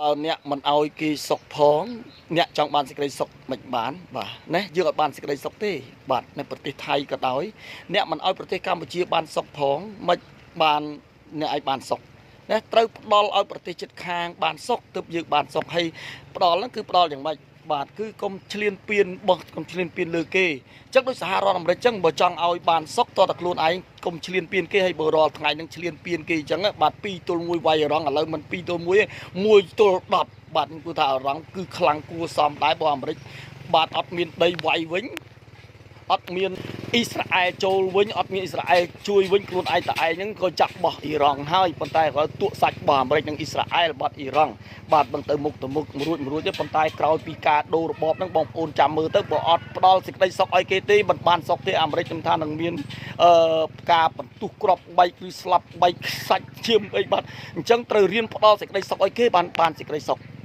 បើអ្នកមិនអោយគេសុខផងអ្នកចង់បានសេចក្តីសុខមិនបានបាទណាយើងអត់បានសេចក្តីសុខទេបាទនៅប្រទេសថៃក៏ដោយអ្នកមិនអោយប្រទេសកម្ពុជាបានសុខផងមិនបានអ្នកឲ្យបានសុខណាត្រូវផ្ដល់ឲ្យប្រទេសជិតខាងបានសុខទើបយើងបានសុខហើយផ្ដល់ហ្នឹងគឺផ្ដល់យ៉ាងម៉េចបាទគឺកុំឆ្លៀនពៀនបោះកុំឆ្លៀនពៀនលើគេអញ្ចឹងដូចសហរដ្ឋអាមេរិកអញ្ចឹងបើចង់ឲ្យបានសុខតើតែខ្លួនឯងកុំឆ្លៀនពៀនគេហើយបើរាល់ថ្ងៃនឹងឆ្លៀនពៀនគេអញ្ចឹងបាទ2ទល់1វាយរងឥឡូវមិន2ទល់1ទេ1ទល់10បាទគឺថារងគឺខ្លាំងគួរសមដែរបើអាមេរិកបាទអត់មានដីវាយវិញអត់មានអ៊ីស្រាអែលចូលវិញអត់មានអ៊ីស្រាអែលជួយវិញខ្លួនឯងតឯងហ្នឹងក៏ចាក់បោះអ៊ីរ៉ង់ហើយប៉ុន្តែក៏ទក់សាច់របស់អាមេរិកនិងអ៊ីស្រាអែលបាត់អ៊ីរ៉ង់បាទបន្តទៅមុខរួចទេប៉ុន្តែក្រោយពីការដូររបបហ្នឹងបងប្អូនចាំមើលទៅបើអត់ផ្ដល់សេចក្តីសុខឲ្យគេទេមិនបានសុខទេអាមេរិកខ្ញុំថានឹងមានការបន្ទុះក្របបែកឬស្លាប់បែកខ្សាច់ឈាមអីបាទអញ្ចឹងត្រូវរៀនផ្ដល់សេចក្តីសុខឲ្យគេបានសេចក្តីសុខ